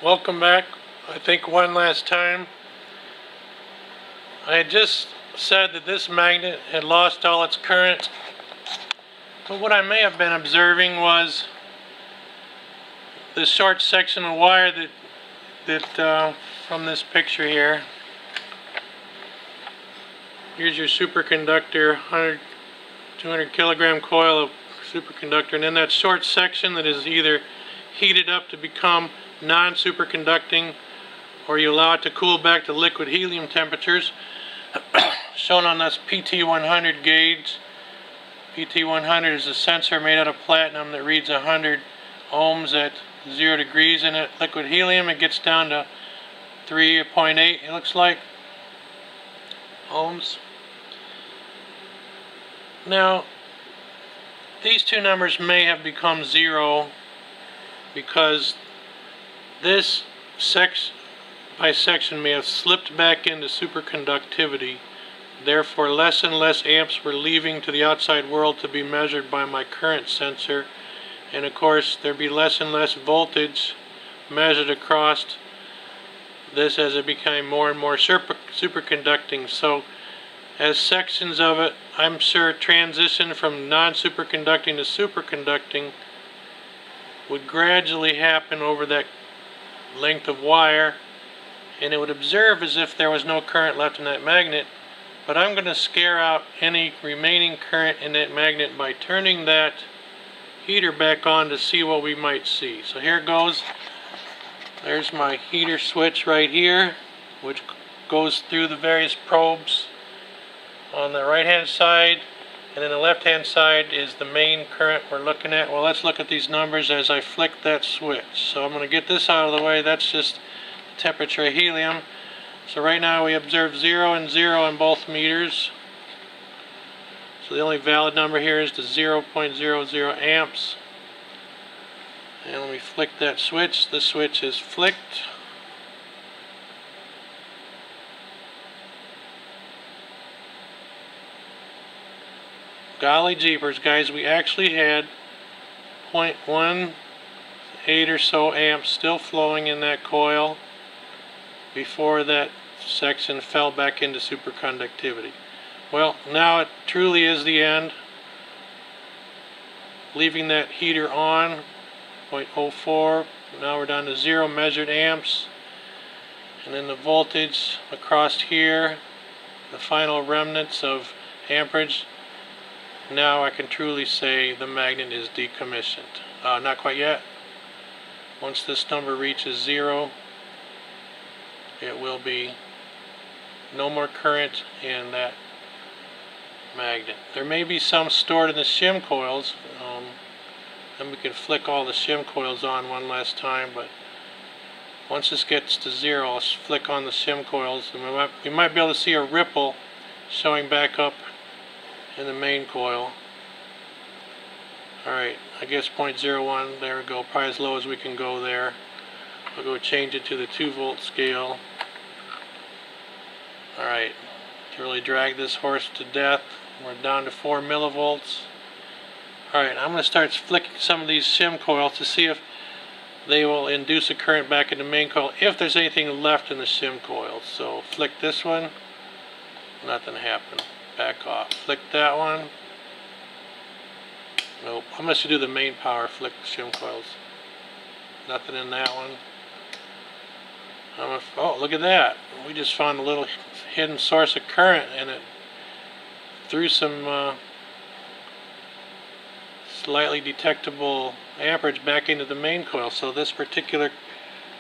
Welcome back. I think one last time. I had just said that this magnet had lost all its current, but what I may have been observing was this short section of wire that from this picture here. Here's your superconductor, 200 kilogram coil of superconductor, and then that short section that is either heated up to become non-superconducting, or you allow it to cool back to liquid helium temperatures, shown on this pt11 gauge. pt11 is a sensor made out of platinum that reads 100 ohms at 0 degrees, and at liquid helium it gets down to 3.8, it looks like, ohms. Now, these two numbers may have become 0 because this section may have slipped back into superconductivity. Therefore, less and less amps were leaving to the outside world to be measured by my current sensor, and of course there'd be less and less voltage measured across this as it became more and more superconducting. So as sections of it, I'm sure, transition from non-superconducting to superconducting would gradually happen over that length of wire, and it would observe as if there was no current left in that magnet. But I'm going to scare out any remaining current in that magnet by turning that heater back on to see what we might see. So here it goes. There's my heater switch right here, which goes through the various probes on the right hand side, and then the left hand side is the main current we're looking at. Well, let's look at these numbers as I flick that switch. So I'm going to get this out of the way. That's just the temperature of helium. So right now we observe 0 and 0 on both meters. So the only valid number here is the 0.00 amps. And let me flick that switch. The switch is flicked. Golly jeepers, guys, we actually had 0.18 or so amps still flowing in that coil before that section fell back into superconductivity. Well, now it truly is the end. Leaving that heater on, 0.04, now we're down to 0 measured amps, and then the voltage across here, the final remnants of amperage. Now I can truly say the magnet is decommissioned. Not quite yet. Once this number reaches 0, it will be no more current in that magnet. There may be some stored in the shim coils, and we can flick all the shim coils on one last time, but once this gets to 0, I'll flick on the shim coils, and we might be able to see a ripple showing back up in the main coil. Alright, I guess 0.01, there we go, probably as low as we can go there. I'll go change it to the 2-volt scale. Alright, to really drag this horse to death, we're down to 4 millivolts. Alright, I'm going to start flicking some of these shim coils to see if they will induce a current back in the main coil, if there's anything left in the shim coils. So flick this one, nothing happened. Back off. Flick that one. Nope. I'm going to do the main power flick shim coils. Nothing in that one. Oh, look at that. We just found a little hidden source of current, and it threw some slightly detectable amperage back into the main coil. So this particular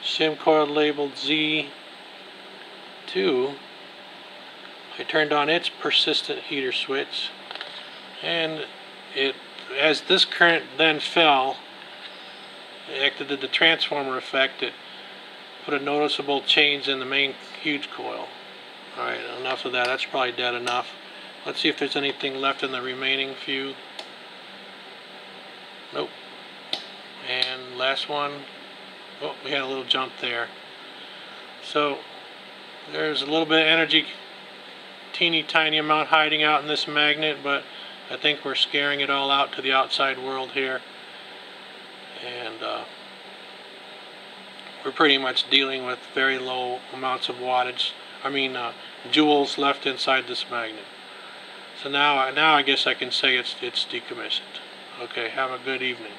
shim coil labeled Z2, I turned on its persistent heater switch, and as this current then fell, it acted as the transformer effect. It put a noticeable change in the main huge coil. Alright, enough of that. That's probably dead enough. Let's see if there's anything left in the remaining few. Nope. And last one. Oh, we had a little jump there. So there's a little bit of energy, teeny tiny amount hiding out in this magnet, but I think we're scaring it all out to the outside world here. And we're pretty much dealing with very low amounts of wattage, joules left inside this magnet. So now I guess I can say it's decommissioned. Okay, have a good evening.